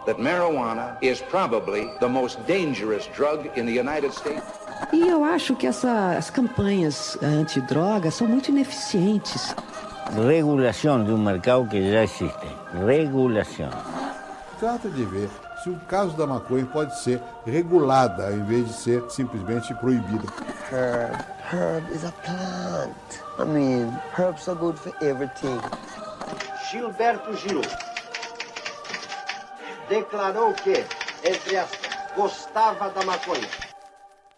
that marijuana is probably the most dangerous drug in the United States. E eu acho que as campanhas antidrogas são muito ineficientes. Regulação de um mercado que já existe. Regulação. Trata de ver se o caso da maconha pode ser regulada, em vez de ser simplesmente proibida. Herb is a plant. I mean, herbs are good for everything. Gilberto Gil declarou que, entre aspas, gostava da maconha.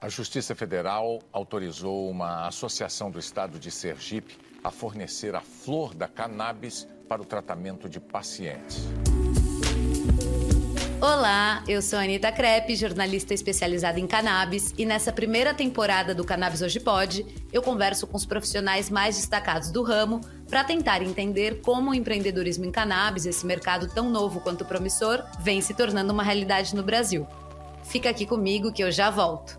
A Justiça Federal autorizou uma associação do estado de Sergipe a fornecer a flor da cannabis para o tratamento de pacientes. Olá, eu sou a Anitta Crepe, jornalista especializada em cannabis, e nessa primeira temporada do Cannabis Hoje Pode, eu converso com os profissionais mais destacados do ramo para tentar entender como o empreendedorismo em cannabis, esse mercado tão novo quanto promissor, vem se tornando uma realidade no Brasil. Fica aqui comigo que eu já volto.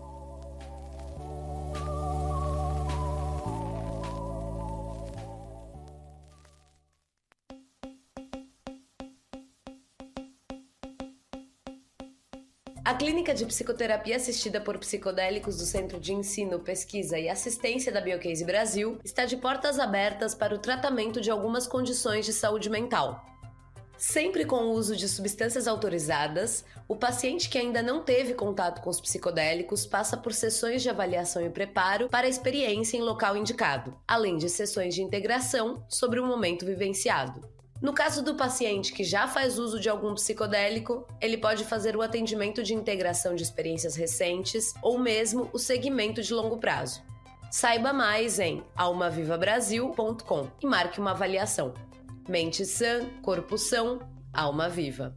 A Clínica de Psicoterapia Assistida por Psicodélicos do Centro de Ensino, Pesquisa e Assistência da Biocase Brasil está de portas abertas para o tratamento de algumas condições de saúde mental. Sempre com o uso de substâncias autorizadas, o paciente que ainda não teve contato com os psicodélicos passa por sessões de avaliação e preparo para a experiência em local indicado, além de sessões de integração sobre o momento vivenciado. No caso do paciente que já faz uso de algum psicodélico, ele pode fazer o atendimento de integração de experiências recentes ou mesmo o segmento de longo prazo. Saiba mais em almavivabrasil.com e marque uma avaliação. Mente sã, corpo são, alma viva.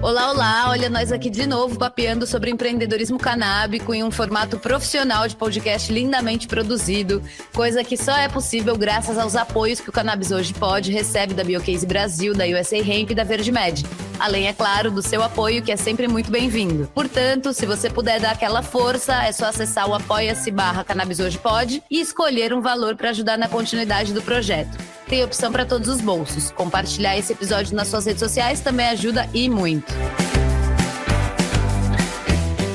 Olá, olá! Olha nós aqui de novo papeando sobre empreendedorismo canábico em um formato profissional de podcast lindamente produzido, coisa que só é possível graças aos apoios que o Cannabis Hoje Pode recebe da Biocase Brasil, da USA Hemp e da VerdeMed. Além, é claro, do seu apoio, que é sempre muito bem-vindo. Portanto, se você puder dar aquela força, é só acessar o apoia-se/Cannabis Hoje Pode e escolher um valor para ajudar na continuidade do projeto. Tem opção para todos os bolsos. Compartilhar esse episódio nas suas redes sociais também ajuda e muito.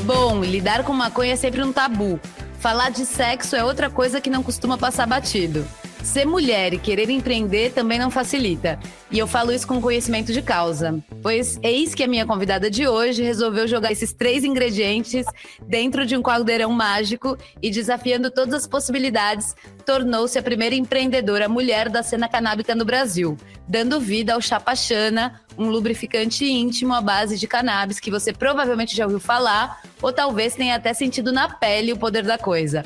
Bom, lidar com maconha é sempre um tabu. Falar de sexo é outra coisa que não costuma passar batido. Ser mulher e querer empreender também não facilita. E eu falo isso com conhecimento de causa. Pois eis que a minha convidada de hoje resolveu jogar esses 3 ingredientes dentro de um caldeirão mágico e, desafiando todas as possibilidades, tornou-se a primeira empreendedora mulher da cena canábica no Brasil, dando vida ao Chapachana, um lubrificante íntimo à base de cannabis que você provavelmente já ouviu falar ou talvez tenha até sentido na pele o poder da coisa.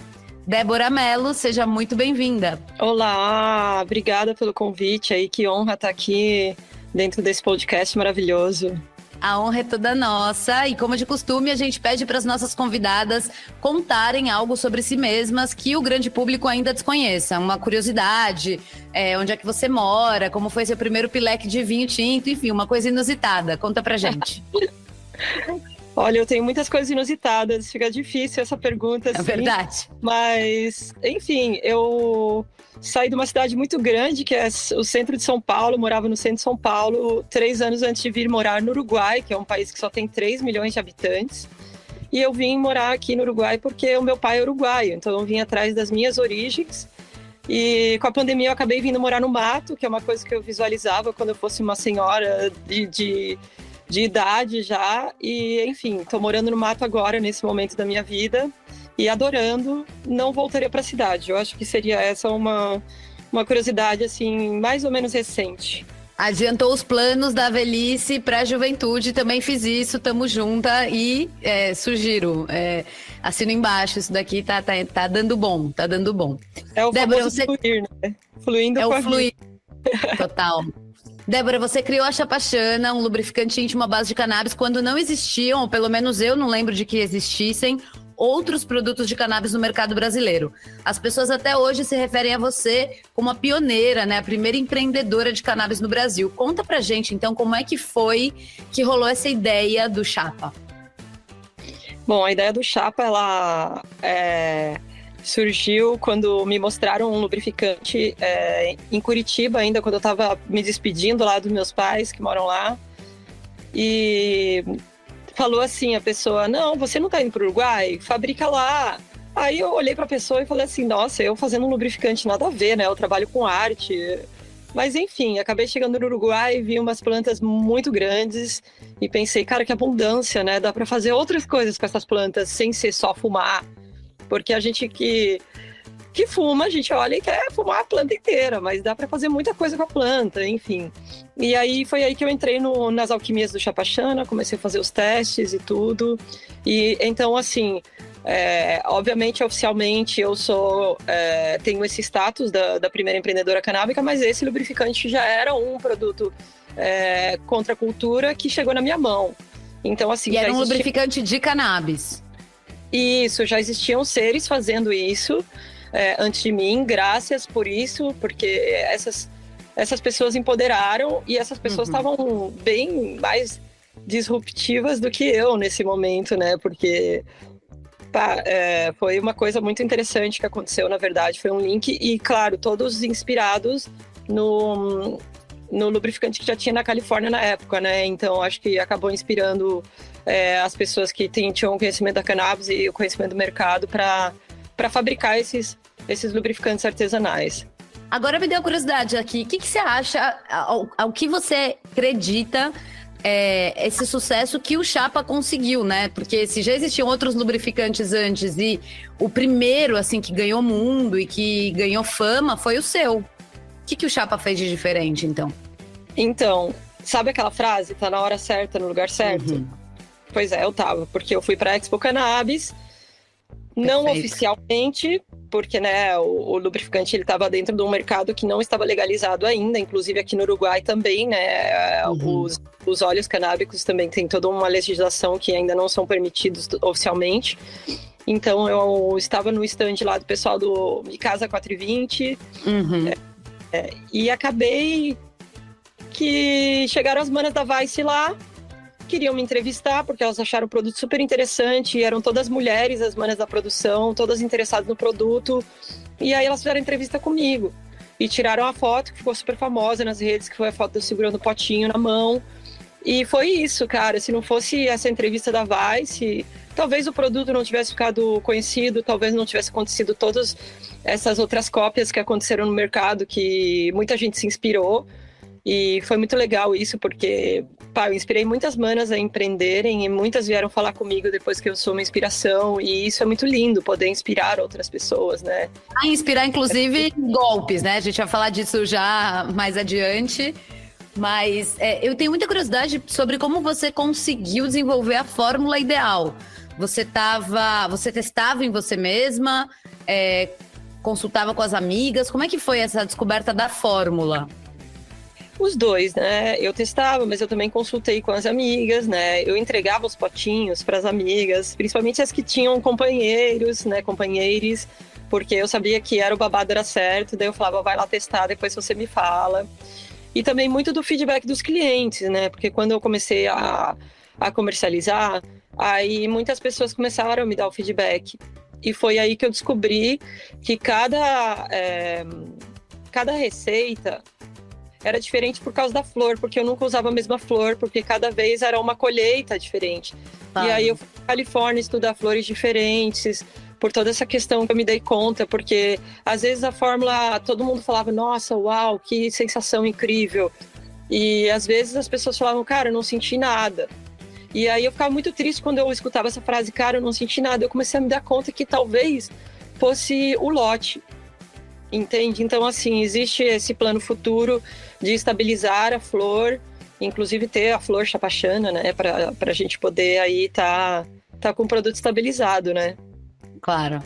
Débora Mello, seja muito bem-vinda. Olá, obrigada pelo convite aí, que honra estar aqui dentro desse podcast maravilhoso. A honra é toda nossa e, como de costume, a gente pede para as nossas convidadas contarem algo sobre si mesmas que o grande público ainda desconheça. Uma curiosidade, onde é que você mora, como foi seu primeiro pileque de vinho tinto, enfim, uma coisa inusitada. Conta pra gente. Olha, eu tenho muitas coisas inusitadas, fica difícil essa pergunta. É verdade. Mas, enfim, eu saí de uma cidade muito grande, que é o centro de São Paulo, morava no centro de São Paulo 3 anos antes de vir morar no Uruguai, que é um país que só tem 3 milhões de habitantes. E eu vim morar aqui no Uruguai porque o meu pai é uruguaio, então eu vim atrás das minhas origens. E com a pandemia eu acabei vindo morar no mato, que é uma coisa que eu visualizava quando eu fosse uma senhora de idade já, e enfim, tô morando no mato agora, nesse momento da minha vida, e adorando, não voltaria para a cidade. Eu acho que seria essa uma curiosidade, assim, mais ou menos recente. Adiantou os planos da velhice para a juventude, também fiz isso, tamo junta e sugiro, assino embaixo, isso daqui tá dando bom, tá dando bom. É o Débora, famoso fluir, né? Fluindo com a fluir. vida. Total. Débora, você criou a Chapachana, um lubrificante íntimo à base de cannabis, quando não existiam, ou pelo menos eu não lembro de que existissem, outros produtos de cannabis no mercado brasileiro. As pessoas até hoje se referem a você como a pioneira, né, a primeira empreendedora de cannabis no Brasil. Conta pra gente, então, como é que foi que rolou essa ideia do Chapa? Bom, a ideia do Chapa, ela surgiu quando me mostraram um lubrificante em Curitiba ainda, quando eu estava me despedindo lá dos meus pais que moram lá. E falou assim a pessoa, não, você não está indo para o Uruguai? Fabrica lá. Aí eu olhei para a pessoa e falei assim, nossa, eu fazendo um lubrificante nada a ver, né? Eu trabalho com arte. Mas enfim, acabei chegando no Uruguai, vi umas plantas muito grandes e pensei, cara, que abundância, né? Dá para fazer outras coisas com essas plantas sem ser só fumar. Porque a gente que fuma, a gente olha e quer fumar a planta inteira, mas dá para fazer muita coisa com a planta, enfim. E aí foi aí que eu entrei nas alquimias do Chapachana, comecei a fazer os testes e tudo. E então, assim, obviamente, oficialmente, eu tenho esse status da primeira empreendedora canábica, mas esse lubrificante já era um produto contra a cultura que chegou na minha mão. Então, assim, e era um lubrificante de cannabis. Isso, já existiam seres fazendo isso antes de mim, graças por isso, porque essas pessoas empoderaram e essas pessoas estavam bem mais disruptivas do que eu nesse momento, né? Porque foi uma coisa muito interessante que aconteceu, na verdade, foi um link e, claro, todos inspirados no lubrificante que já tinha na Califórnia na época, né? Então, acho que acabou inspirando as pessoas que tinham conhecimento da cannabis e o conhecimento do mercado para fabricar esses lubrificantes artesanais. Agora me deu curiosidade aqui, o que você acha, ao que você acredita esse sucesso que o Chapa conseguiu, né? Porque se já existiam outros lubrificantes antes e o primeiro, assim, que ganhou mundo e que ganhou fama foi o seu. O que o Chapa fez de diferente, então? Então, sabe aquela frase, tá na hora certa, no lugar certo? Pois eu tava, porque eu fui pra Expo Cannabis, não oficialmente, porque, né, o lubrificante ele estava dentro de um mercado que não estava legalizado ainda, inclusive aqui no Uruguai também, né, os óleos canábicos também tem toda uma legislação que ainda não são permitidos oficialmente. Então eu estava no stand lá do pessoal do Casa 420 e acabei que chegaram as manas da Vice lá, queriam me entrevistar porque elas acharam o produto super interessante, eram todas mulheres, as manas da produção, todas interessadas no produto, e aí elas fizeram entrevista comigo e tiraram a foto que ficou super famosa nas redes, que foi a foto de eu segurando o potinho na mão, e foi isso, cara. Se não fosse essa entrevista da Vice, talvez o produto não tivesse ficado conhecido, talvez não tivesse acontecido todas essas outras cópias que aconteceram no mercado, que muita gente se inspirou. E foi muito legal isso, porque eu inspirei muitas manas a empreenderem e muitas vieram falar comigo depois que eu sou uma inspiração. E isso é muito lindo, poder inspirar outras pessoas, né? Inspirar, inclusive, golpes, né? A gente vai falar disso já mais adiante. Mas eu tenho muita curiosidade sobre como você conseguiu desenvolver a fórmula ideal. Você testava em você mesma, consultava com as amigas. Como é que foi essa descoberta da fórmula? Os dois, né? Eu testava, mas eu também consultei com as amigas, né? Eu entregava os potinhos para as amigas, principalmente as que tinham companheiros, né? Companheiros, porque eu sabia que o babado era certo, daí eu falava, vai lá testar, depois você me fala. E também muito do feedback dos clientes, né? Porque quando eu comecei a comercializar, aí muitas pessoas começaram a me dar o feedback. E foi aí que eu descobri que cada receita era diferente por causa da flor, porque eu nunca usava a mesma flor, porque cada vez era uma colheita diferente. E aí eu fui para a Califórnia estudar flores diferentes, por toda essa questão que eu me dei conta, porque às vezes a fórmula, todo mundo falava, nossa, uau, que sensação incrível. E às vezes as pessoas falavam, cara, eu não senti nada. E aí eu ficava muito triste quando eu escutava essa frase, cara, eu não senti nada. Eu comecei a me dar conta que talvez fosse o lote. Entende? Então, assim, existe esse plano futuro de estabilizar a flor, inclusive ter a flor chapachana, né? Para a gente poder aí tá com o produto estabilizado, né? Claro.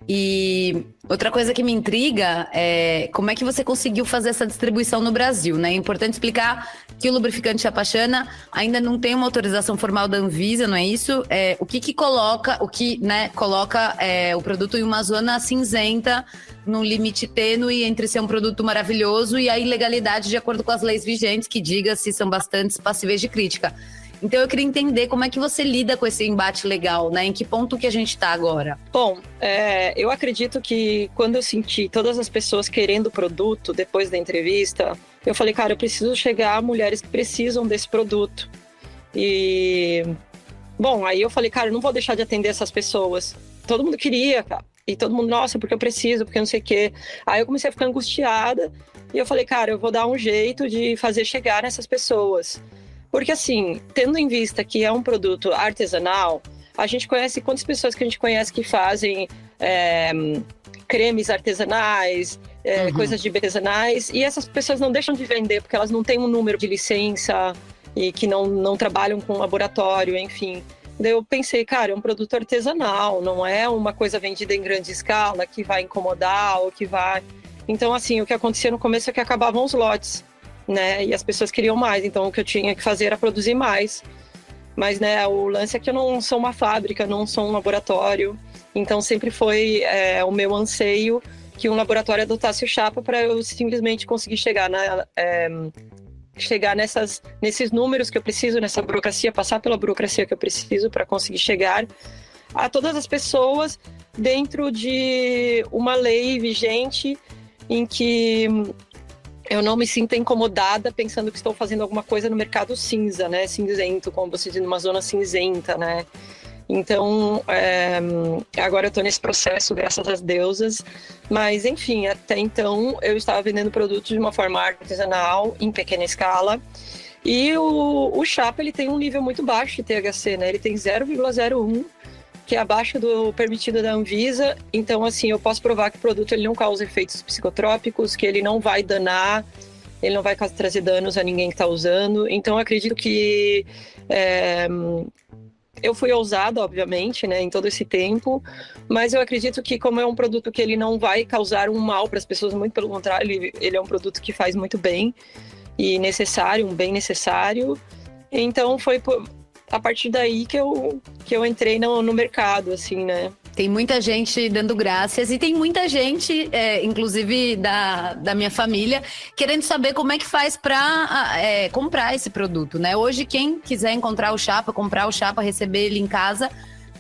E outra coisa que me intriga é como é que você conseguiu fazer essa distribuição no Brasil, né? É importante explicar que o lubrificante Chapachana ainda não tem uma autorização formal da Anvisa, não é isso? O que coloca o produto em uma zona cinzenta, num limite tênue entre ser um produto maravilhoso e a ilegalidade de acordo com as leis vigentes, que diga-se são bastante passíveis de crítica. Então eu queria entender como é que você lida com esse embate legal, né? Em que ponto que a gente está agora? Bom, eu acredito que quando eu senti todas as pessoas querendo o produto depois da entrevista, eu falei, cara, eu preciso chegar a mulheres que precisam desse produto. E, bom, aí eu falei, cara, eu não vou deixar de atender essas pessoas. Todo mundo queria, cara. E todo mundo, nossa, porque eu preciso, porque eu não sei o quê. Aí eu comecei a ficar angustiada e eu falei, cara, eu vou dar um jeito de fazer chegar nessas pessoas. Porque assim, tendo em vista que é um produto artesanal, a gente conhece quantas pessoas que a gente conhece que fazem cremes artesanais, coisas de artesanais, e essas pessoas não deixam de vender porque elas não têm um número de licença e que não trabalham com laboratório, enfim. Daí eu pensei, cara, é um produto artesanal, não é uma coisa vendida em grande escala que vai incomodar ou que vai... Então, assim, o que acontecia no começo é que acabavam os lotes, né? E as pessoas queriam mais, então o que eu tinha que fazer era produzir mais. Mas, né, o lance é que eu não sou uma fábrica, não sou um laboratório. Então sempre foi o meu anseio que um laboratório adotasse o Chapa para eu simplesmente conseguir chegar nesses números que eu preciso, nessa burocracia, passar pela burocracia que eu preciso para conseguir chegar a todas as pessoas dentro de uma lei vigente em que eu não me sinta incomodada pensando que estou fazendo alguma coisa no mercado cinza, né? Cinzento, como você diz, numa zona cinzenta, né? Então, agora eu estou nesse processo, graças às deusas. Mas, enfim, até então eu estava vendendo produtos de uma forma artesanal, em pequena escala. E o Chapa, ele tem um nível muito baixo de THC, né? Ele tem 0,01, que é abaixo do permitido da Anvisa. Então, assim, eu posso provar que o produto ele não causa efeitos psicotrópicos, que ele não vai danar, ele não vai trazer danos a ninguém que está usando. Então, eu acredito que eu fui ousada, obviamente, né, em todo esse tempo, mas eu acredito que como é um produto que ele não vai causar um mal para as pessoas, muito pelo contrário, ele é um produto que faz muito bem e necessário, um bem necessário. Então, foi a partir daí que eu entrei no mercado, assim, né? Tem muita gente dando graças e tem muita gente, inclusive da minha família, querendo saber como é que faz para comprar esse produto, né? Hoje, quem quiser comprar o Chapa, receber ele em casa,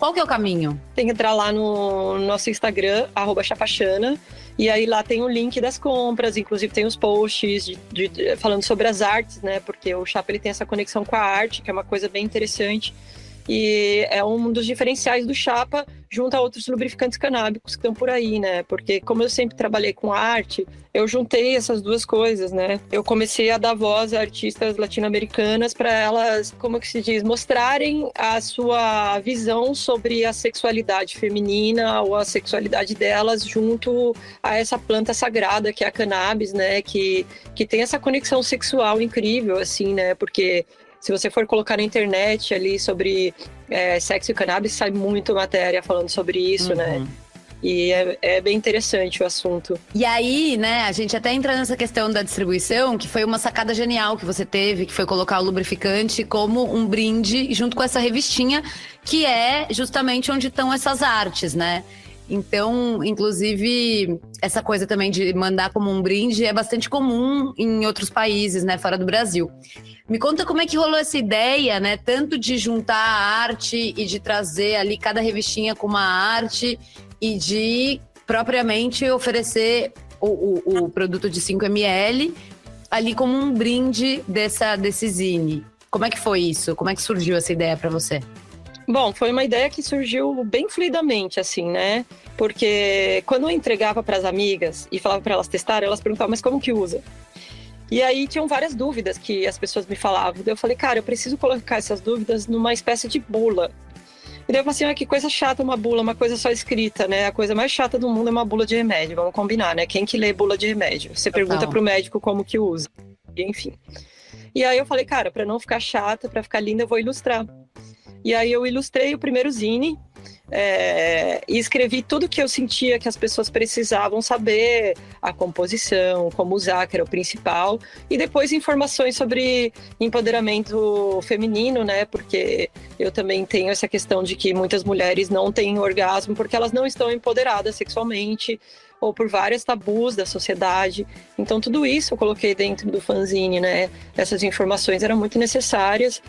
qual que é o caminho? Tem que entrar lá no nosso Instagram, @chapachana, e aí lá tem o link das compras, inclusive tem os posts falando sobre as artes, né? Porque o Chapa ele tem essa conexão com a arte, que é uma coisa bem interessante. E é um dos diferenciais do Chapa junto a outros lubrificantes canábicos que estão por aí, né? Porque como eu sempre trabalhei com arte, eu juntei essas duas coisas, né? Eu comecei a dar voz a artistas latino-americanas para elas, como que se diz, mostrarem a sua visão sobre a sexualidade feminina ou a sexualidade delas junto a essa planta sagrada que é a cannabis, né? Que tem essa conexão sexual incrível, assim, né? Porque se você for colocar na internet ali sobre sexo e cannabis, sai muito matéria falando sobre isso, né? E é bem interessante o assunto. E aí, né, a gente até entra nessa questão da distribuição, que foi uma sacada genial que você teve, que foi colocar o lubrificante como um brinde junto com essa revistinha, que é justamente onde estão essas artes, né? Então, inclusive, essa coisa também de mandar como um brinde é bastante comum em outros países, né, fora do Brasil. Me conta como é que rolou essa ideia, né, tanto de juntar a arte e de trazer ali cada revistinha com uma arte e de propriamente oferecer o produto de 5 ml ali como um brinde desse zine. Como é que foi isso? Como é que surgiu essa ideia para você? Bom, foi uma ideia que surgiu bem fluidamente, assim, né? Porque quando eu entregava para as amigas e falava para elas testarem, elas perguntavam, mas como que usa? E aí tinham várias dúvidas que as pessoas me falavam. Daí eu falei, cara, eu preciso colocar essas dúvidas numa espécie de bula. E daí eu falei assim, que coisa chata uma bula, uma coisa só escrita, né? A coisa mais chata do mundo é uma bula de remédio, vamos combinar, né? Quem que lê bula de remédio? Você pergunta pro médico como que usa, enfim. E aí eu falei, cara, para não ficar chata, para ficar linda, eu vou ilustrar. E aí eu ilustrei o primeiro zine e escrevi tudo que eu sentia que as pessoas precisavam saber, a composição, como usar, que era o principal, e depois informações sobre empoderamento feminino, né? Porque eu também tenho essa questão de que muitas mulheres não têm orgasmo porque elas não estão empoderadas sexualmente ou por vários tabus da sociedade. Então tudo isso eu coloquei dentro do fanzine, né? Essas informações eram muito necessárias.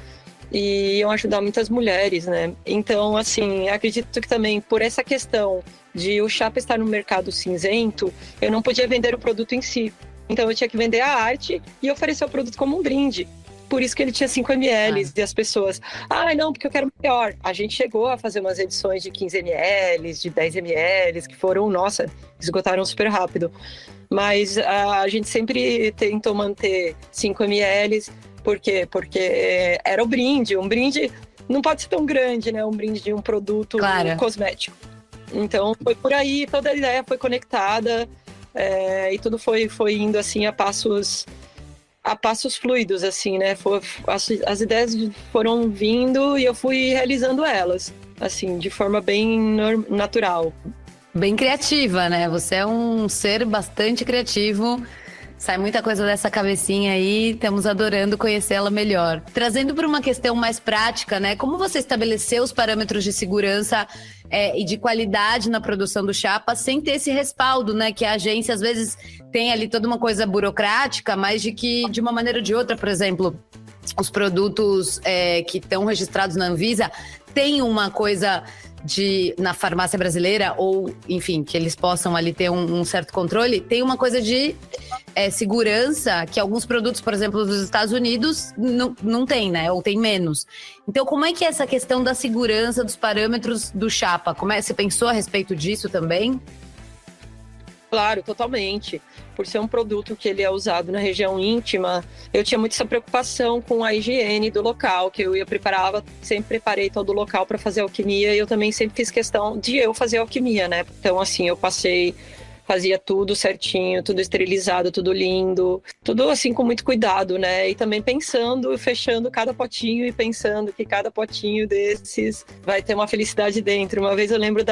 e iam ajudar muitas mulheres, né? Então, assim, acredito que também por essa questão de o chapa estar no mercado cinzento, eu não podia vender o produto em si. Então eu tinha que vender a arte e oferecer o produto como um brinde. Por isso que ele tinha 5 ml e as pessoas, não, porque eu quero maior. A gente chegou a fazer umas edições de 15 ml, de 10 ml, que foram, nossa, esgotaram super rápido. Mas a gente sempre tentou manter 5 ml, por quê? Porque era o brinde. Um brinde não pode ser tão grande, né? Um brinde de um produto cosmético. Então foi por aí, toda a ideia foi conectada e tudo foi indo assim a passos fluidos, assim, né? As ideias foram vindo e eu fui realizando elas, assim, de forma bem natural. Bem criativa, né? Você é um ser bastante criativo. Sai muita coisa dessa cabecinha aí, estamos adorando conhecê-la melhor. Trazendo para uma questão mais prática, né? Como você estabeleceu os parâmetros de segurança e de qualidade na produção do chapa sem ter esse respaldo, né? Que a agência às vezes tem ali toda uma coisa burocrática, mas de uma maneira ou de outra, por exemplo, os produtos que estão registrados na Anvisa têm uma coisa na farmácia brasileira, ou enfim, que eles possam ali ter um certo controle, tem uma coisa de segurança que alguns produtos, por exemplo, dos Estados Unidos não tem, né? Ou tem menos. Então, como é que é essa questão da segurança dos parâmetros do chapa? Você pensou a respeito disso também? Claro, totalmente. Por ser um produto que ele é usado na região íntima, eu tinha muito essa preocupação com a higiene do local, que sempre preparei todo o local para fazer alquimia, e eu também sempre fiz questão de eu fazer alquimia, né? Então, assim, fazia tudo certinho, tudo esterilizado, tudo lindo, tudo assim com muito cuidado, né? E também fechando cada potinho e pensando que cada potinho desses vai ter uma felicidade dentro. Uma vez eu lembro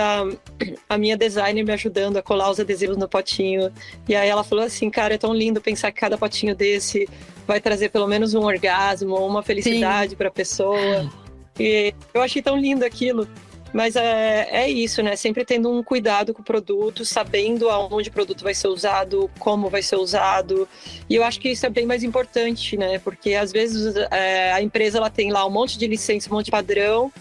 a minha designer me ajudando a colar os adesivos no potinho, e aí ela falou assim, cara, é tão lindo pensar que cada potinho desse vai trazer pelo menos um orgasmo ou uma felicidade para a pessoa. E eu achei tão lindo aquilo. Mas é isso, né? Sempre tendo um cuidado com o produto, sabendo aonde o produto vai ser usado, como vai ser usado. E eu acho que isso é bem mais importante, né? Porque às vezes a empresa ela tem lá um monte de licença, um monte de padrão,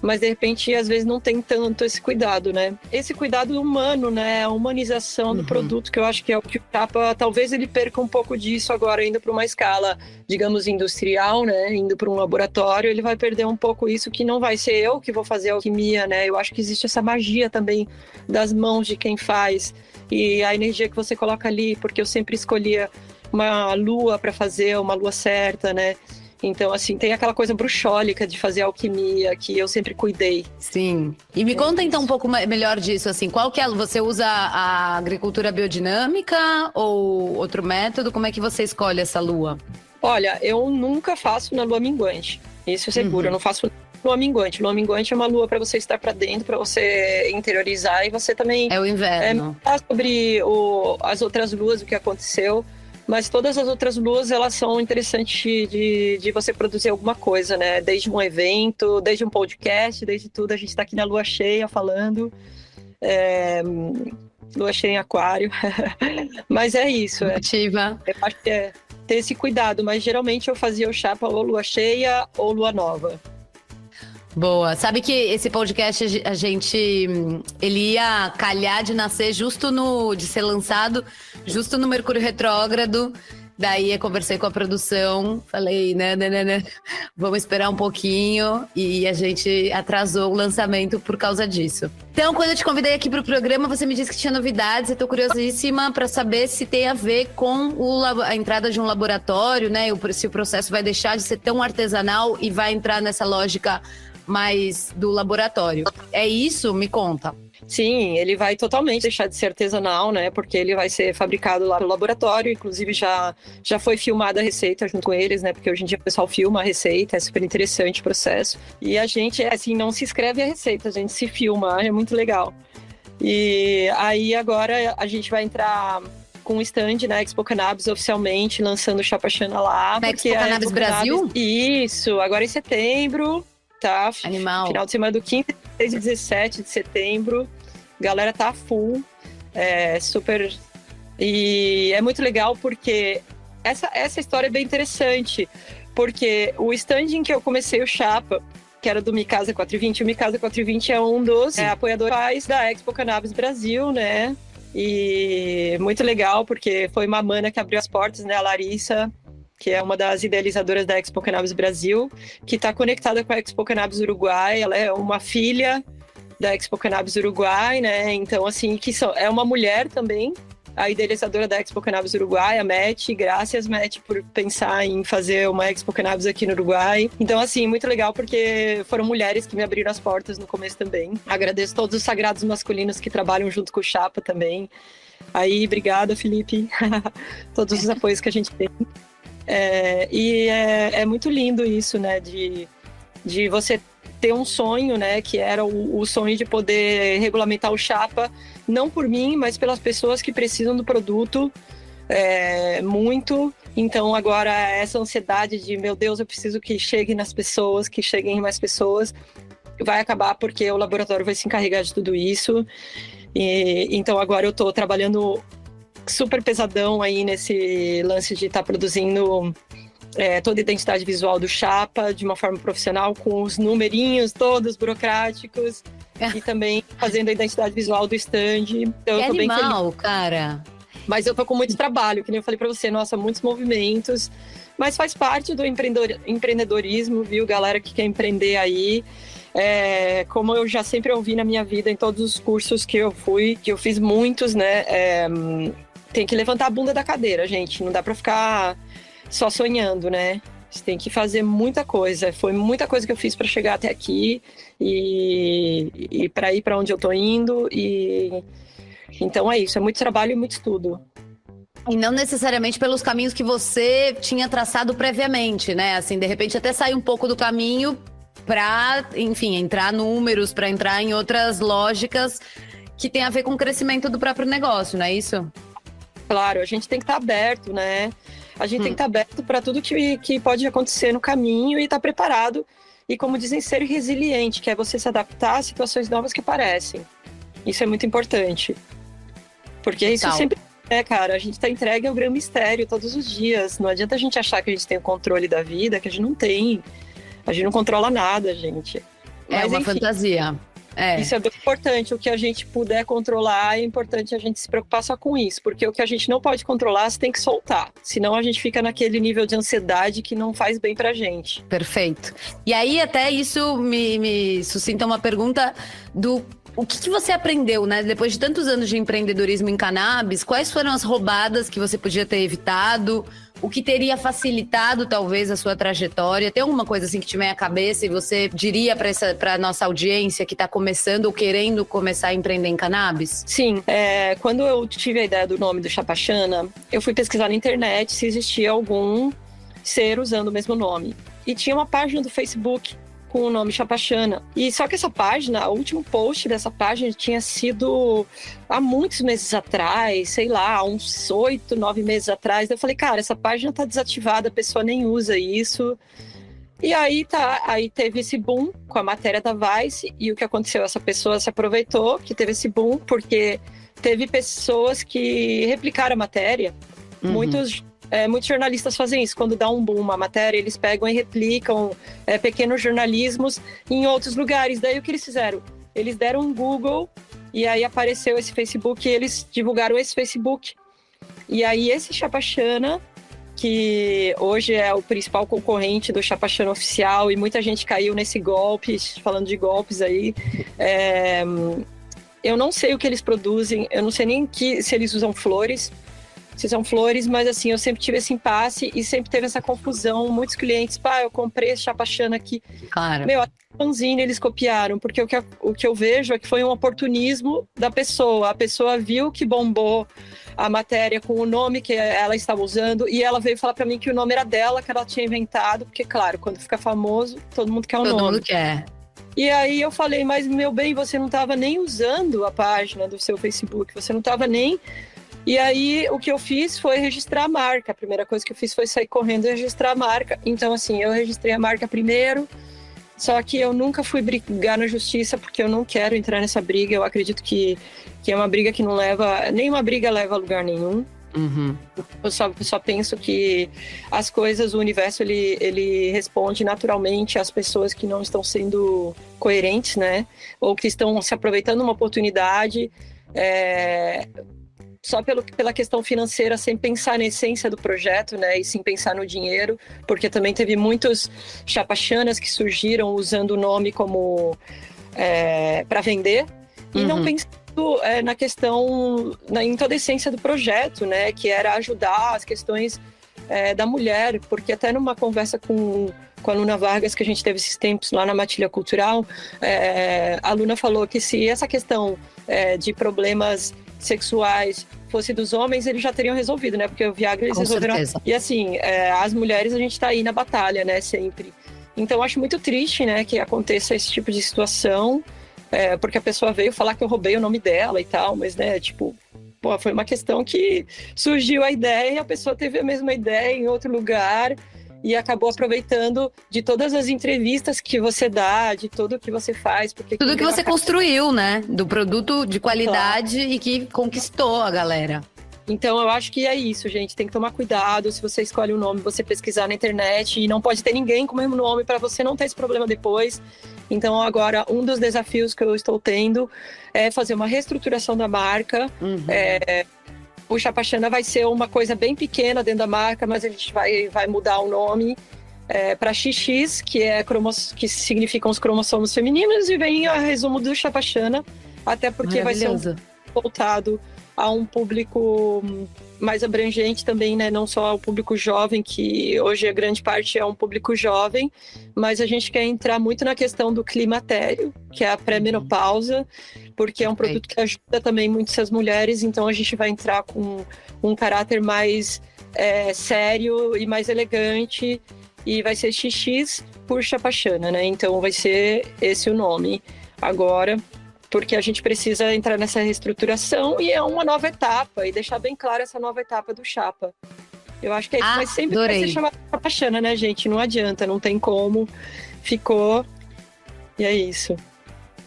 mas de repente às vezes não tem tanto esse cuidado, né? Esse cuidado humano, né? A humanização do produto, que eu acho que é o que o chapa, talvez ele perca um pouco disso agora, indo para uma escala, digamos, industrial, né? Indo para um laboratório, ele vai perder um pouco isso, que não vai ser eu que vou fazer a alquimia, né? Eu acho que existe essa magia também das mãos de quem faz e a energia que você coloca ali, porque eu sempre escolhia uma lua para fazer, uma lua certa, né? Então, assim, tem aquela coisa bruxólica de fazer alquimia que eu sempre cuidei. Sim. E me conta então um pouco melhor disso, assim, qual que é? Você usa a agricultura biodinâmica ou outro método? Como é que você escolhe essa lua? Olha, eu nunca faço na lua minguante. Isso é seguro, eu não faço lua minguante. Lua minguante é uma lua para você estar para dentro, para você interiorizar e você também... É o inverno. Falar sobre as outras luas, o que aconteceu... Mas todas as outras luas, elas são interessantes de você produzir alguma coisa, né? Desde um evento, desde um podcast, desde tudo. A gente está aqui na lua cheia falando. Lua cheia em aquário. Mas é isso. Ativa. Eu acho que é ter esse cuidado. Mas geralmente eu fazia o chapa ou lua cheia ou lua nova. Boa. Sabe que esse podcast, ele ia calhar de nascer de ser lançado justo no Mercúrio Retrógrado. Daí eu conversei com a produção, falei, né, vamos esperar um pouquinho, e a gente atrasou o lançamento por causa disso. Então, quando eu te convidei aqui para o programa, você me disse que tinha novidades, eu tô curiosíssima para saber se tem a ver com a entrada de um laboratório, né, se o processo vai deixar de ser tão artesanal e vai entrar nessa lógica mais do laboratório. É isso? Me conta. Sim, ele vai totalmente deixar de ser artesanal, né? Porque ele vai ser fabricado lá no laboratório. Inclusive, já foi filmada a receita junto com eles, né? Porque hoje em dia o pessoal filma a receita, é super interessante o processo. E a gente, assim, não se escreve a receita, a gente se filma, é muito legal. E aí agora a gente vai entrar com o stand, né? Expo Cannabis oficialmente, lançando o Chapachana lá. Na Expo Cannabis Brasil? Isso, agora em setembro. Tá? Animal. Final de semana do 15, 16 e 17 de setembro. Galera tá full. Super. E é muito legal porque essa história é bem interessante. porque o stand em que eu comecei o Chapa, que era do Micasa 420, o Micasa 420 é um dos apoiadores da Expo Cannabis Brasil, né? E muito legal, porque foi uma mana que abriu as portas, né? A Larissa, que é uma das idealizadoras da Expo Cannabis Brasil, que está conectada com a Expo Cannabis Uruguai. Ela é uma filha da Expo Cannabis Uruguai, né? Então, assim, é uma mulher também, a idealizadora da Expo Cannabis Uruguai, a Matt. Graças, Matt, por pensar em fazer uma Expo Cannabis aqui no Uruguai. Então, assim, muito legal, porque foram mulheres que me abriram as portas no começo também. Agradeço todos os sagrados masculinos que trabalham junto com o Chapa também. Aí, obrigada, Felipe. Todos os apoios que a gente tem. É muito lindo isso, né? De você ter um sonho, né? Que era o sonho de poder regulamentar o Chapa, não por mim, mas pelas pessoas que precisam do produto muito. Então agora essa ansiedade de, meu Deus, eu preciso que chegue nas pessoas, que cheguem mais pessoas, vai acabar, porque o laboratório vai se encarregar de tudo isso. Então agora eu estou trabalhando super pesadão aí nesse lance de estar produzindo toda a identidade visual do Chapa de uma forma profissional, com os numerinhos todos burocráticos, e também fazendo a identidade visual do stand. Então, eu tô bem feliz. Cara. Mas eu tô com muito trabalho, que nem eu falei pra você, nossa, muitos movimentos, mas faz parte do empreendedorismo, viu, galera que quer empreender aí. Como eu já sempre ouvi na minha vida, em todos os cursos que eu fiz muitos, né, tem que levantar a bunda da cadeira, gente, não dá pra ficar só sonhando, né? Você tem que fazer muita coisa. Foi muita coisa que eu fiz para chegar até aqui e para ir para onde eu tô indo. Então é isso, é muito trabalho e muito estudo. E não necessariamente pelos caminhos que você tinha traçado previamente, né? Assim, de repente até sair um pouco do caminho para, enfim, entrar números, para entrar em outras lógicas que tem a ver com o crescimento do próprio negócio, não é isso? Claro, a gente tem que estar aberto, né? A gente tem que estar aberto para tudo que pode acontecer no caminho e estar preparado. E, como dizem, ser resiliente, que é você se adaptar a situações novas que aparecem. Isso é muito importante. Porque isso sempre cara. A gente está entregue ao grande mistério todos os dias. Não adianta a gente achar que a gente tem o controle da vida, que a gente não tem. A gente não controla nada, gente. Mas, uma fantasia. Isso é bem importante. O que a gente puder controlar, é importante a gente se preocupar só com isso. Porque o que a gente não pode controlar, você tem que soltar. Senão a gente fica naquele nível de ansiedade que não faz bem pra gente. Perfeito. E aí até isso me suscita uma pergunta do... O que você aprendeu, né? Depois de tantos anos de empreendedorismo em cannabis, quais foram as roubadas que você podia ter evitado? O que teria facilitado, talvez, a sua trajetória? Tem alguma coisa assim que te vem à cabeça e você diria para nossa audiência que está começando ou querendo começar a empreender em cannabis? Sim. Quando eu tive a ideia do nome do Chapachana, eu fui pesquisar na internet se existia algum ser usando o mesmo nome. E tinha uma página do Facebook com o nome Chapachana. E só que essa página, o último post dessa página tinha sido há muitos meses atrás, sei lá, uns 8, 9 meses atrás. Eu falei, cara, essa página tá desativada, a pessoa nem usa isso. E aí teve esse boom com a matéria da Vice, e o que aconteceu? Essa pessoa se aproveitou que teve esse boom, porque teve pessoas que replicaram a matéria. Muitos jornalistas fazem isso. Quando dá um boom uma matéria, eles pegam e replicam pequenos jornalismos em outros lugares. Daí o que eles fizeram? Eles deram um Google e aí apareceu esse Facebook e eles divulgaram esse Facebook. E aí esse Chapachana, que hoje é o principal concorrente do Chapachana oficial, e muita gente caiu nesse golpe, falando de golpes aí. Eu não sei o que eles produzem, eu não sei nem se eles usam flores. Se são flores, mas assim, eu sempre tive esse impasse e sempre teve essa confusão. Muitos clientes, eu comprei esse Chapachana aqui. Claro. Meu, a fanzine eles copiaram, porque o que eu vejo é que foi um oportunismo da pessoa. A pessoa viu que bombou a matéria com o nome que ela estava usando e ela veio falar pra mim que o nome era dela, que ela tinha inventado, porque, claro, quando fica famoso, todo mundo quer o nome. Todo mundo quer. E aí eu falei, mas, meu bem, você não estava nem usando a página do seu Facebook, você não estava nem... E aí, o que eu fiz foi registrar a marca. A primeira coisa que eu fiz foi sair correndo e registrar a marca. Então, assim, eu registrei a marca primeiro, só que eu nunca fui brigar na justiça, porque eu não quero entrar nessa briga. Eu acredito que é uma briga que não leva... Nenhuma briga leva a lugar nenhum. Uhum. Eu só penso que as coisas, o universo, ele responde naturalmente às pessoas que não estão sendo coerentes, né? Ou que estão se aproveitando de uma oportunidade só pela questão financeira, sem pensar na essência do projeto, né? E sem pensar no dinheiro, porque também teve muitos chapachanas que surgiram usando o nome como para vender e não pensando na questão, em toda a essência do projeto, né? Que era ajudar as questões da mulher, porque até numa conversa com a Luna Vargas, que a gente teve esses tempos lá na Matilha Cultural, a Luna falou que se essa questão de problemas sexuais fosse dos homens, eles já teriam resolvido, né? Porque o Viagra eles resolveram. Certeza. E assim, as mulheres, a gente tá aí na batalha, né? Sempre. Então, eu acho muito triste, né? Que aconteça esse tipo de situação, porque a pessoa veio falar que eu roubei o nome dela e tal, mas, né? Tipo, foi uma questão que surgiu a ideia e a pessoa teve a mesma ideia em outro lugar e acabou aproveitando de todas as entrevistas que você dá, de tudo que você faz. Porque Tudo que você construiu, né? Do produto de qualidade e que conquistou a galera. Então, eu acho que é isso, gente. Tem que tomar cuidado. Se você escolhe um nome, você pesquisar na internet. E não pode ter ninguém com o mesmo nome para você não ter esse problema depois. Então, agora, um dos desafios que eu estou tendo é fazer uma reestruturação da marca. O Chapachana vai ser uma coisa bem pequena dentro da marca, mas a gente vai mudar o nome para XX, que significam os cromossomos femininos, e vem a resumo do Chapachana, até porque vai ser voltado a um público mais abrangente também, né? Não só o público jovem, que hoje a grande parte é um público jovem, mas a gente quer entrar muito na questão do climatério, que é a pré-menopausa, porque é um produto que ajuda também muito essas mulheres, então a gente vai entrar com um caráter mais sério e mais elegante, e vai ser XX por Chapachana, né? Então vai ser esse o nome agora, porque a gente precisa entrar nessa reestruturação e é uma nova etapa, e deixar bem claro essa nova etapa do Chapa. Eu acho que é isso, mas sempre vai ser chamado Chapachana, né, gente? Não adianta, não tem como. Ficou, e é isso.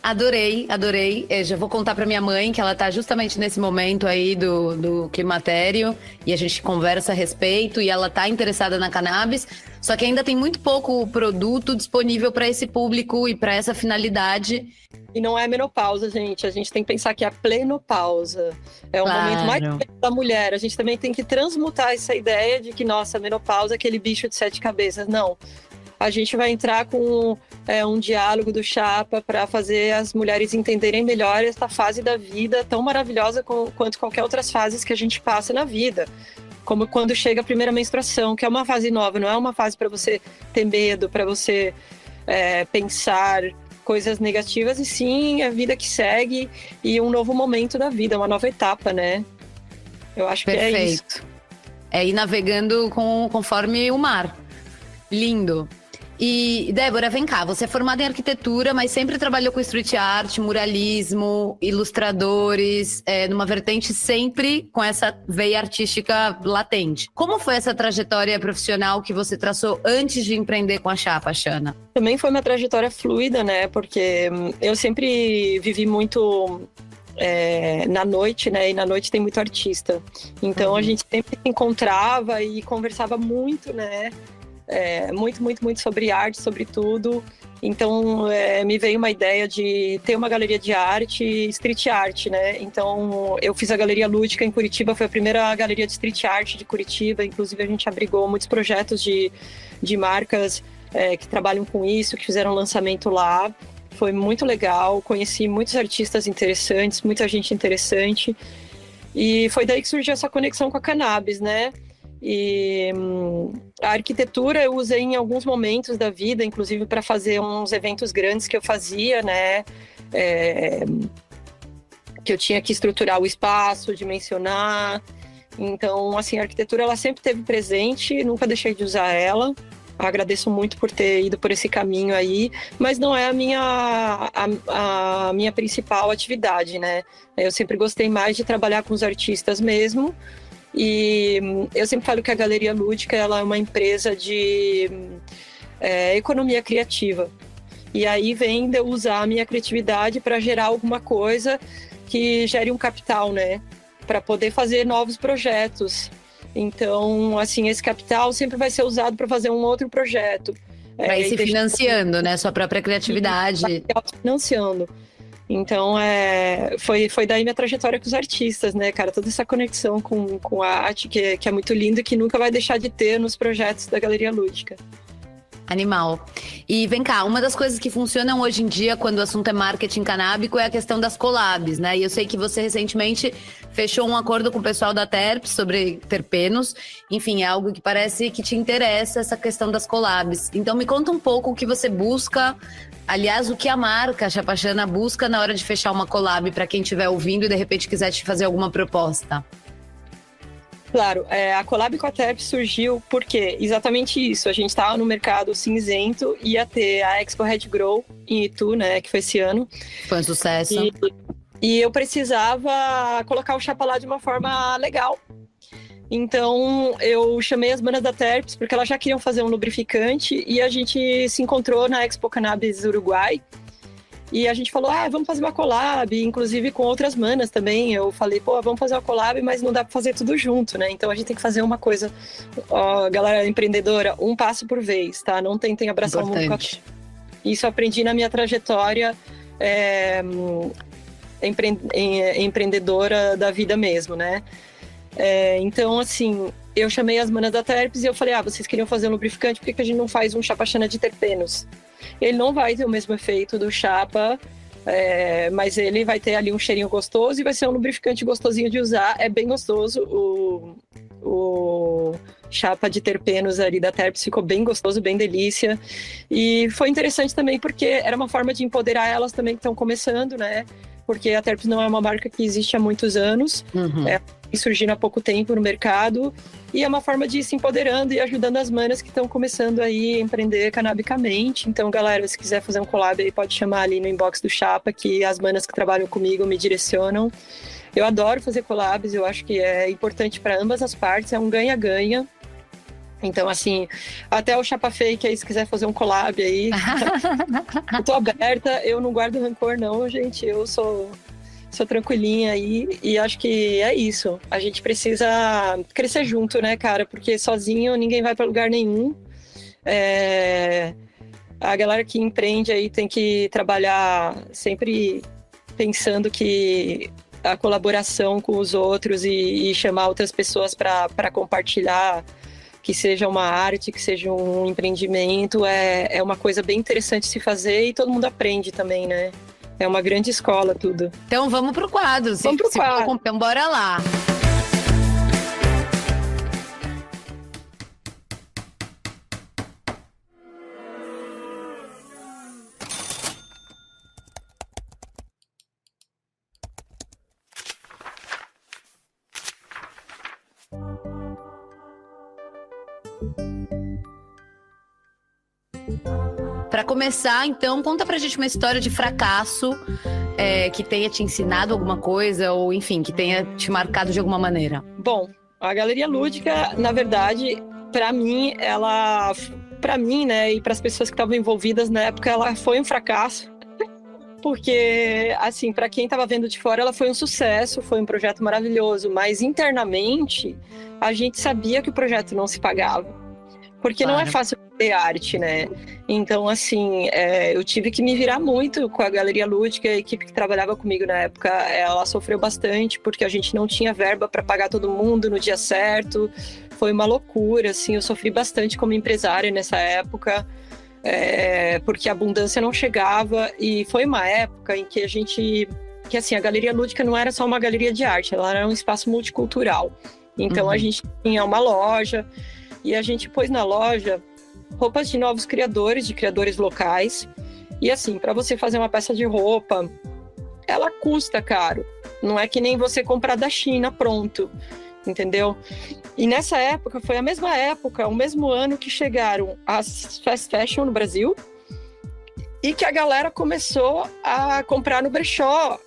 Adorei, adorei. Eu já vou contar pra minha mãe que ela tá justamente nesse momento aí do climatério e a gente conversa a respeito e ela tá interessada na cannabis, só que ainda tem muito pouco produto disponível para esse público e para essa finalidade. E não é menopausa, gente. A gente tem que pensar que é a plenopausa. É o momento mais da mulher. A gente também tem que transmutar essa ideia de que, nossa, a menopausa é aquele bicho de 7 cabeças. Não. A gente vai entrar com um diálogo do Chapa para fazer as mulheres entenderem melhor essa fase da vida tão maravilhosa quanto qualquer outras fases que a gente passa na vida. Como quando chega a primeira menstruação, que é uma fase nova, não é uma fase para você ter medo, para você pensar coisas negativas, e sim a vida que segue e um novo momento da vida, uma nova etapa, né? Eu acho que é isso. É ir navegando conforme o mar. Lindo. E, Débora, vem cá, você é formada em arquitetura, mas sempre trabalhou com street art, muralismo, ilustradores, numa vertente sempre com essa veia artística latente. Como foi essa trajetória profissional que você traçou antes de empreender com a Chapa, Xana? Também foi uma trajetória fluida, né? Porque eu sempre vivi muito na noite, né? E na noite tem muito artista. Então a gente sempre se encontrava e conversava muito, né? Muito sobre arte, sobre tudo. Então, me veio uma ideia de ter uma galeria de arte, street art, né? Então, eu fiz a Galeria Lúdica em Curitiba, foi a primeira galeria de street art de Curitiba. Inclusive, a gente abrigou muitos projetos de marcas que trabalham com isso, que fizeram lançamento lá. Foi muito legal, conheci muitos artistas interessantes, muita gente interessante. E foi daí que surgiu essa conexão com a cannabis, né? E a arquitetura eu usei em alguns momentos da vida, inclusive para fazer uns eventos grandes que eu fazia, né? Que eu tinha que estruturar o espaço, dimensionar. Então, assim, a arquitetura ela sempre esteve presente, nunca deixei de usar ela. Agradeço muito por ter ido por esse caminho aí, mas não é a minha principal atividade, né? Eu sempre gostei mais de trabalhar com os artistas mesmo. E eu sempre falo que a Galeria Lúdica ela é uma empresa de economia criativa. E aí vem de eu usar a minha criatividade para gerar alguma coisa que gere um capital, né? para poder fazer novos projetos. Então, assim, esse capital sempre vai ser usado para fazer um outro projeto. Para ir se financiando, né? Sua própria criatividade. Financiando. Então, foi daí minha trajetória com os artistas, né, cara? Toda essa conexão com a arte que é muito linda e que nunca vai deixar de ter nos projetos da Galeria Lúdica. Animal. E vem cá, uma das coisas que funcionam hoje em dia quando o assunto é marketing canábico é a questão das collabs, né? E eu sei que você recentemente fechou um acordo com o pessoal da Terps sobre terpenos. Enfim, é algo que parece que te interessa, essa questão das collabs. Então me conta um pouco o que você busca, aliás, o que a marca Chapachana busca na hora de fechar uma collab para quem estiver ouvindo e de repente quiser te fazer alguma proposta. Claro, a collab com a Terps surgiu porque exatamente isso, a gente estava no mercado cinzento, ia ter a Expo Red Grow em Itu, né, que foi esse ano. Foi um sucesso. E eu precisava colocar o chapa lá de uma forma legal. Então eu chamei as manas da Terps, porque elas já queriam fazer um lubrificante, e a gente se encontrou na Expo Cannabis Uruguai. E a gente falou, vamos fazer uma collab, inclusive com outras manas também. Eu falei, vamos fazer uma collab, mas não dá pra fazer tudo junto, né? Então a gente tem que fazer uma coisa, galera empreendedora, um passo por vez, tá? Não tentem abraçar o mundo com a... Isso eu aprendi na minha trajetória empreendedora da vida mesmo, né? Então, assim, eu chamei as manas da Terps e eu falei, vocês queriam fazer um lubrificante, por que a gente não faz um chapachana de terpenos? Ele não vai ter o mesmo efeito do chapa, mas ele vai ter ali um cheirinho gostoso e vai ser um lubrificante gostosinho de usar. É bem gostoso, o chapa de terpenos ali da Terps ficou bem gostoso, bem delícia. E foi interessante também porque era uma forma de empoderar elas também que estão começando, né? Porque a Terps não é uma marca que existe há muitos anos, surgindo há pouco tempo no mercado, e é uma forma de ir se empoderando e ajudando as manas que estão começando aí a empreender canabicamente. Então, galera, se quiser fazer um collab aí, pode chamar ali no inbox do Chapa, que as manas que trabalham comigo me direcionam. Eu adoro fazer collabs, eu acho que é importante para ambas as partes, é um ganha-ganha. Então, assim, até o Chapa Fake aí, se quiser fazer um collab aí, eu tô aberta, eu não guardo rancor não, gente, eu sou tranquilinha aí e acho que é isso. A gente precisa crescer junto, né, cara? Porque sozinho ninguém vai para lugar nenhum. A galera que empreende aí tem que trabalhar sempre pensando que a colaboração com os outros e chamar outras pessoas para compartilhar, que seja uma arte, que seja um empreendimento, é uma coisa bem interessante de se fazer e todo mundo aprende também, né? É uma grande escola tudo. Então vamos pro quadro. Vamos pro quadro. Então bora lá. Para começar, então, conta pra gente uma história de fracasso que tenha te ensinado alguma coisa ou, enfim, que tenha te marcado de alguma maneira. Bom, a Galeria Lúdica, na verdade, para mim, né, e para as pessoas que estavam envolvidas na época, ela foi um fracasso. Porque, assim, para quem estava vendo de fora, ela foi um sucesso, foi um projeto maravilhoso, mas internamente a gente sabia que o projeto não se pagava. Porque não é fácil ter arte, né? Então, assim, eu tive que me virar muito com a Galeria Lúdica, a equipe que trabalhava comigo na época, ela sofreu bastante, porque a gente não tinha verba para pagar todo mundo no dia certo. Foi uma loucura, assim, eu sofri bastante como empresária nessa época, porque a abundância não chegava, e foi uma época em que a Galeria Lúdica não era só uma galeria de arte, ela era um espaço multicultural. Então, a gente tinha uma loja, e a gente pôs na loja roupas de novos criadores, de criadores locais. E assim, para você fazer uma peça de roupa, ela custa caro. Não é que nem você comprar da China pronto, entendeu? E nessa época, foi a mesma época, o mesmo ano que chegaram as fast fashion no Brasil e que a galera começou a comprar no brechó.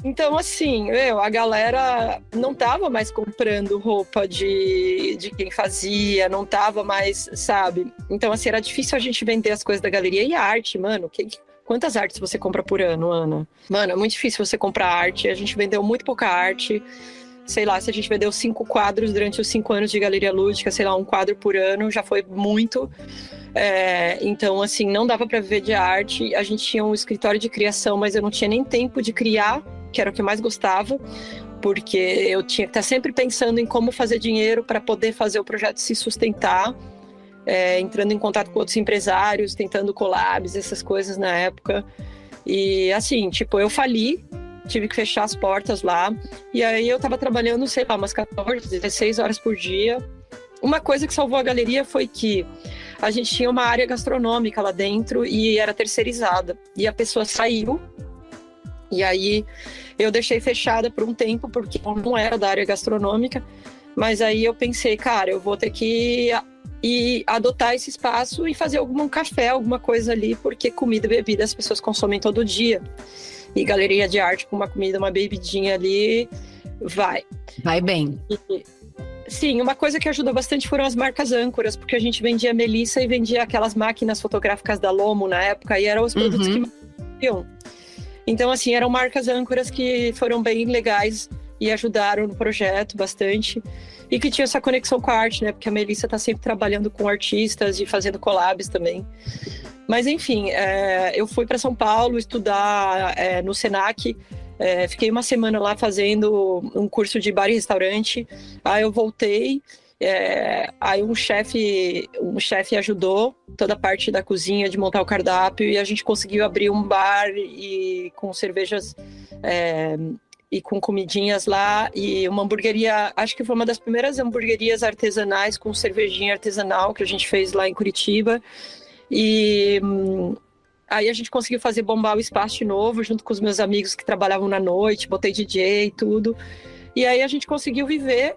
Então, assim, a galera não tava mais comprando roupa de quem fazia, não tava mais, sabe? Então, assim, era difícil a gente vender as coisas da galeria e a arte, mano. Quantas artes você compra por ano, Ana? Mano, é muito difícil você comprar arte. A gente vendeu muito pouca arte. Sei lá, se a gente vendeu 5 quadros durante os 5 anos de Galeria Lúdica, sei lá, 1 quadro por ano, já foi muito. Então, assim, não dava para viver de arte. A gente tinha um escritório de criação, mas eu não tinha nem tempo de criar, que era o que eu mais gostava, porque eu tinha que estar sempre pensando em como fazer dinheiro para poder fazer o projeto se sustentar, entrando em contato com outros empresários, tentando collabs, essas coisas na época. E, assim, tipo, eu fali, tive que fechar as portas lá, e aí eu tava trabalhando, sei lá, umas 14, 16 horas por dia. Uma coisa que salvou a galeria foi que a gente tinha uma área gastronômica lá dentro e era terceirizada, e a pessoa saiu, e aí eu deixei fechada por um tempo, porque eu não era da área gastronômica, mas aí eu pensei, cara, eu vou ter que ir adotar esse espaço e fazer um café, alguma coisa ali, porque comida e bebida as pessoas consomem todo dia. E galeria de arte com uma comida, uma bebidinha ali, vai. Vai bem. Sim, uma coisa que ajudou bastante foram as marcas âncoras, porque a gente vendia Melissa e vendia aquelas máquinas fotográficas da Lomo na época, e eram os produtos que mais vendiam. Então, assim, eram marcas âncoras que foram bem legais e ajudaram no projeto bastante. E que tinha essa conexão com a arte, né? Porque a Melissa tá sempre trabalhando com artistas e fazendo collabs também. Mas, enfim, eu fui para São Paulo estudar no Senac. Fiquei uma semana lá fazendo um curso de bar e restaurante. Aí eu voltei. Aí um chefe ajudou toda a parte da cozinha, de montar o cardápio. E a gente conseguiu abrir um bar e com cervejas e com comidinhas lá. E uma hamburgueria, acho que foi uma das primeiras hamburguerias artesanais com cervejinha artesanal que a gente fez lá em Curitiba. E aí a gente conseguiu fazer bombar o espaço de novo, junto com os meus amigos que trabalhavam na noite, botei DJ e tudo. E aí a gente conseguiu viver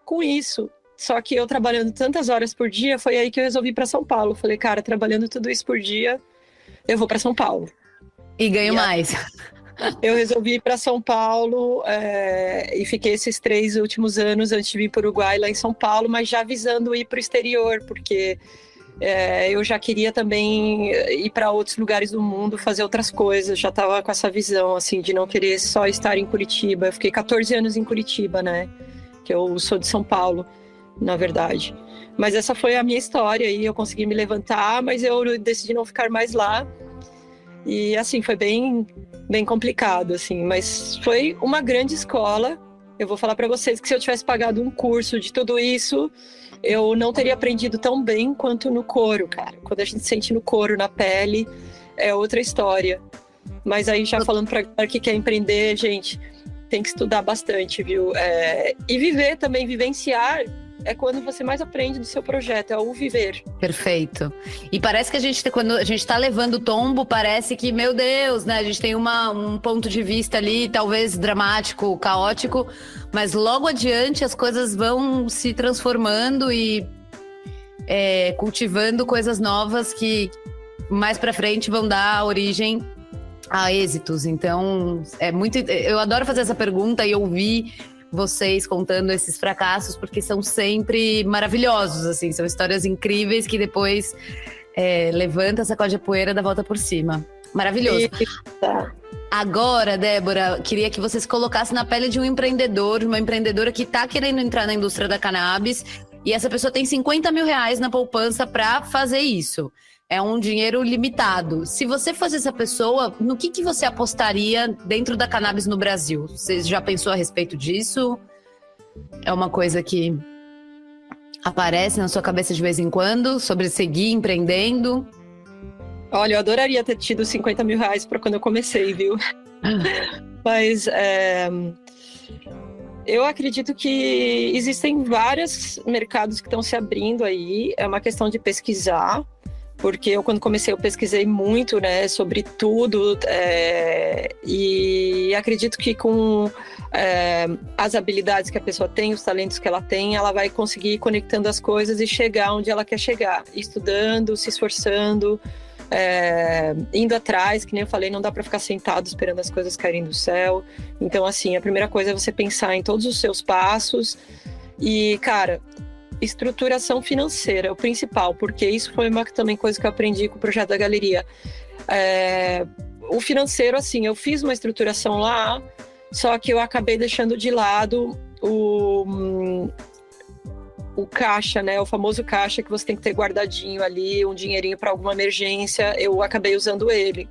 com isso. Só que eu trabalhando tantas horas por dia, foi aí que eu resolvi ir para São Paulo. Falei, cara, trabalhando tudo isso por dia, eu vou para São Paulo. E ganho mais. Eu resolvi ir para São Paulo e fiquei esses 3 últimos anos antes de vir para o Uruguai, lá em São Paulo, mas já visando ir para o exterior, porque eu já queria também ir para outros lugares do mundo, fazer outras coisas. Já estava com essa visão, assim, de não querer só estar em Curitiba. Eu fiquei 14 anos em Curitiba, né? Que eu sou de São Paulo, na verdade. Mas essa foi a minha história e eu consegui me levantar, mas eu decidi não ficar mais lá. E, assim, foi bem complicado, assim. Mas foi uma grande escola. Eu vou falar para vocês que se eu tivesse pagado um curso de tudo isso, eu não teria aprendido tão bem quanto no couro, cara. Quando a gente sente no couro, na pele, é outra história. Mas aí, já falando para galera que quer empreender, gente, tem que estudar bastante, viu? E viver também, vivenciar, é quando você mais aprende do seu projeto, é o viver. Perfeito. E parece que quando a gente tá levando o tombo, parece que, meu Deus, né? A gente tem um ponto de vista ali, talvez dramático, caótico, mas logo adiante as coisas vão se transformando e cultivando coisas novas que mais pra frente vão dar origem a êxitos. Então, eu adoro fazer essa pergunta e ouvir vocês contando esses fracassos, porque são sempre maravilhosos, assim, são histórias incríveis que depois levanta, sacode a poeira, dá volta por cima. Maravilhoso. Agora, Débora, queria que você se colocasse na pele de um empreendedor, uma empreendedora que está querendo entrar na indústria da cannabis, e essa pessoa tem 50 mil reais na poupança para fazer isso. É um dinheiro limitado. Se você fosse essa pessoa, no que você apostaria dentro da cannabis no Brasil? Você já pensou a respeito disso? É uma coisa que aparece na sua cabeça de vez em quando, sobre seguir empreendendo? Olha, eu adoraria ter tido 50 mil reais para quando eu comecei, viu? Mas eu acredito que existem vários mercados que estão se abrindo aí. É uma questão de pesquisar. Porque eu, quando comecei, eu pesquisei muito, né, sobre tudo, e acredito que com as habilidades que a pessoa tem, os talentos que ela tem, ela vai conseguir ir conectando as coisas e chegar onde ela quer chegar, estudando, se esforçando, indo atrás, que nem eu falei, não dá para ficar sentado esperando as coisas caírem do céu. Então, assim, a primeira coisa é você pensar em todos os seus passos e, cara, estruturação financeira, é o principal, porque isso foi uma também coisa que eu aprendi com o projeto da galeria. O financeiro, assim, eu fiz uma estruturação lá, só que eu acabei deixando de lado o caixa, né? O famoso caixa que você tem que ter guardadinho ali, um dinheirinho para alguma emergência, eu acabei usando ele.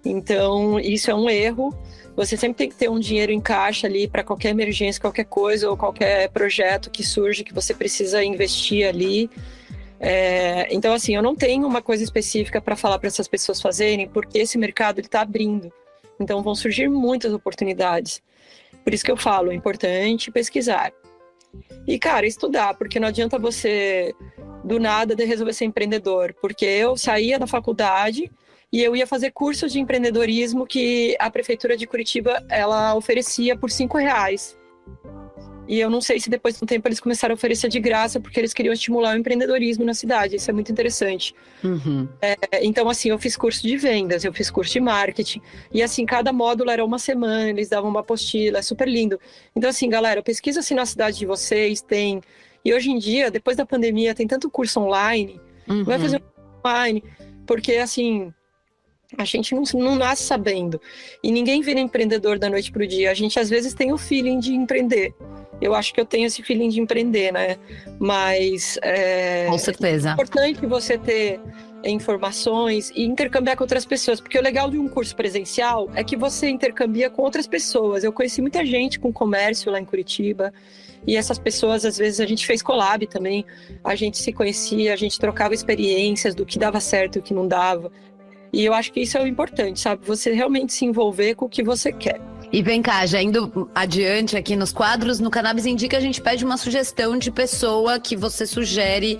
Então, isso é um erro. Você sempre tem que ter um dinheiro em caixa ali para qualquer emergência, qualquer coisa ou qualquer projeto que surge que você precisa investir ali. Então, assim, eu não tenho uma coisa específica para falar para essas pessoas fazerem, porque esse mercado está abrindo. Então, vão surgir muitas oportunidades. Por isso que eu falo, é importante pesquisar. E, cara, estudar, porque não adianta você, do nada, resolver ser empreendedor. Porque eu saía da faculdade e eu ia fazer cursos de empreendedorismo que a Prefeitura de Curitiba, ela oferecia por R$5. E eu não sei se depois de um tempo eles começaram a oferecer de graça, porque eles queriam estimular o empreendedorismo na cidade. Isso é muito interessante. Uhum. Então, assim, eu fiz curso de vendas, eu fiz curso de marketing. E, assim, cada módulo era uma semana, eles davam uma apostila, é super lindo. Então, assim, galera, pesquisa se na cidade de vocês tem... E hoje em dia, depois da pandemia, tem tanto curso online. Vai fazer um curso online, porque, assim... A gente não nasce sabendo. E ninguém vira empreendedor da noite pro dia. A gente, às vezes, tem o feeling de empreender. Eu acho que eu tenho esse feeling de empreender, né? Mas Com certeza. É importante você ter informações e intercambiar com outras pessoas. Porque o legal de um curso presencial é que você intercambia com outras pessoas. Eu conheci muita gente com comércio lá em Curitiba. E essas pessoas, às vezes, a gente fez collab também. A gente se conhecia, a gente trocava experiências do que dava certo e o que não dava. E eu acho que isso é o importante, sabe? Você realmente se envolver com o que você quer. E vem cá, já indo adiante aqui nos quadros, no Cannabis Indica a gente pede uma sugestão de pessoa que você sugere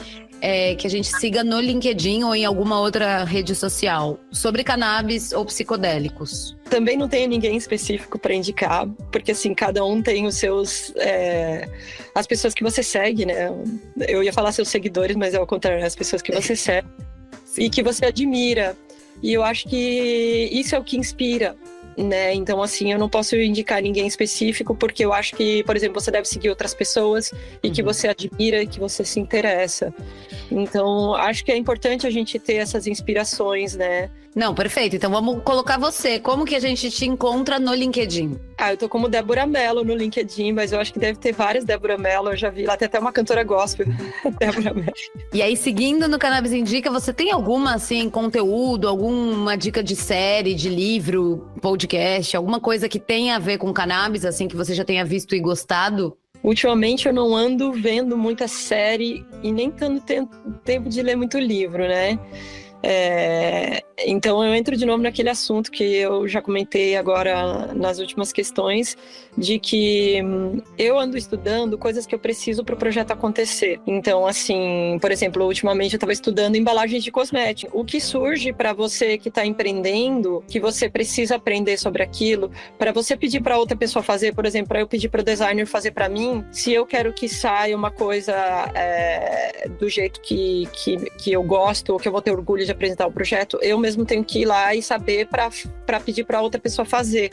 que a gente siga no LinkedIn ou em alguma outra rede social, sobre cannabis ou psicodélicos. Também não tenho ninguém específico para indicar, porque assim, cada um tem os seus... as pessoas que você segue, né? Eu ia falar seus seguidores, mas é ao contrário, as pessoas que você segue e que você admira. E eu acho que isso é o que inspira, né? Então, assim, eu não posso indicar ninguém específico, porque eu acho que, por exemplo, você deve seguir outras pessoas e que você admira e que você se interessa. Então, acho que é importante a gente ter essas inspirações, né? Não, perfeito. Então vamos colocar você. Como que a gente te encontra no LinkedIn? Eu tô como Débora Mello no LinkedIn, mas eu acho que deve ter várias Débora Mello. Eu já vi lá, tem até uma cantora gospel, Débora Mello. E aí, seguindo no Cannabis Indica, você tem alguma, assim, conteúdo, alguma dica de série, de livro, podcast, alguma coisa que tenha a ver com cannabis, assim, que você já tenha visto e gostado? Ultimamente eu não ando vendo muita série e nem tendo tempo de ler muito livro, né? Então eu entro de novo naquele assunto que eu já comentei agora nas últimas questões, de que eu ando estudando coisas que eu preciso para o projeto acontecer. Então, assim, por exemplo, ultimamente eu estava estudando embalagens de cosméticos. O que surge para você que está empreendendo, que você precisa aprender sobre aquilo, para você pedir para outra pessoa fazer, por exemplo, para eu pedir para o designer fazer para mim, se eu quero que saia uma coisa do jeito que eu gosto, ou que eu vou ter orgulho de apresentar o projeto, eu mesmo tenho que ir lá e saber para pedir para outra pessoa fazer.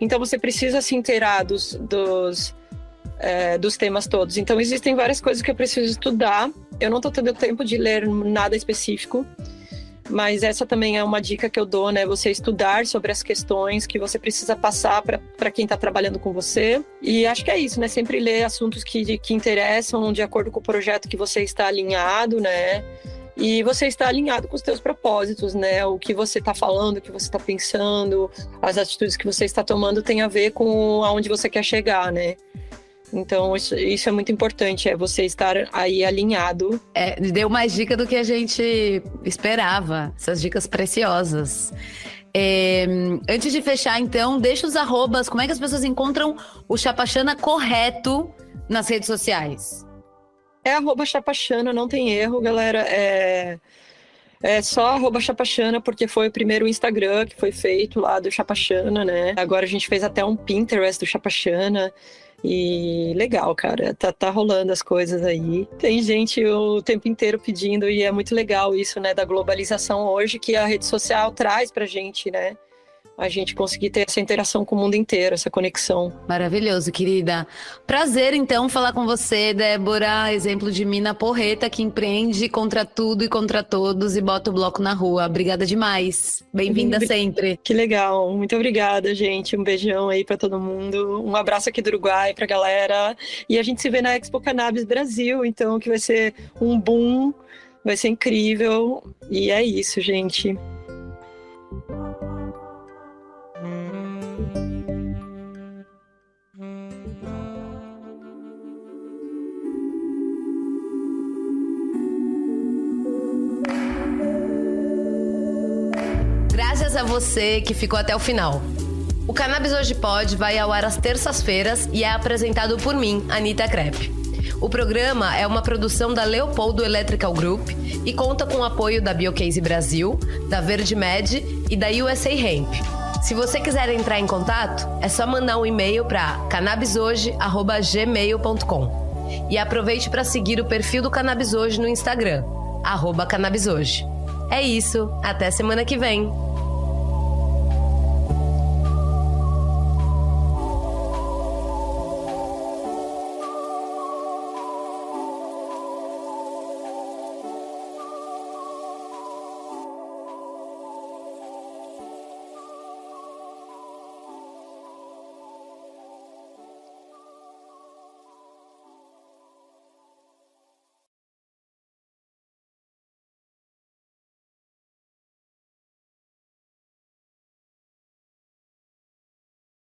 Então você precisa se inteirar dos temas todos. Então existem várias coisas que eu preciso estudar. Eu não estou tendo tempo de ler nada específico, mas essa também é uma dica que eu dou, né? Você estudar sobre as questões que você precisa passar para quem está trabalhando com você. E acho que é isso, né? Sempre ler assuntos que interessam de acordo com o projeto que você está alinhado, né? E você está alinhado com os seus propósitos, né? O que você está falando, o que você está pensando, as atitudes que você está tomando tem a ver com aonde você quer chegar, né? Então, isso é muito importante, é você estar aí alinhado. Deu mais dica do que a gente esperava, essas dicas preciosas. Antes de fechar, então, deixa os arrobas, como é que as pessoas encontram o Chapachana correto nas redes sociais? É @Chapachana, não tem erro, galera. É só @Chapachana, porque foi o primeiro Instagram que foi feito lá do Chapachana, né? Agora a gente fez até um Pinterest do Chapachana. E legal, cara, tá rolando as coisas aí. Tem gente o tempo inteiro pedindo, e é muito legal isso, né? Da globalização hoje que a rede social traz pra gente, né? a gente conseguir ter essa interação com o mundo inteiro, essa conexão. Maravilhoso, querida. Prazer, então, falar com você, Débora, exemplo de mina porreta que empreende contra tudo e contra todos e bota o bloco na rua. Obrigada demais. Bem-vinda sempre. Que legal. Muito obrigada, gente. Um beijão aí pra todo mundo. Um abraço aqui do Uruguai pra galera. E a gente se vê na Expo Cannabis Brasil, então, que vai ser um boom, vai ser incrível. E é isso, gente. Graças a você que ficou até o final. O Cannabis Hoje Pode vai ao ar às terças-feiras e é apresentado por mim, Anita Krepp. O programa é uma produção da Leopoldo Electrical Group e conta com o apoio da Biocase Brasil, da Verde Med e da USA Hemp. Se você quiser entrar em contato, é só mandar um e-mail para cannabishoje@gmail.com. E aproveite para seguir o perfil do Cannabis Hoje no Instagram, @cannabishoje. É isso, até semana que vem.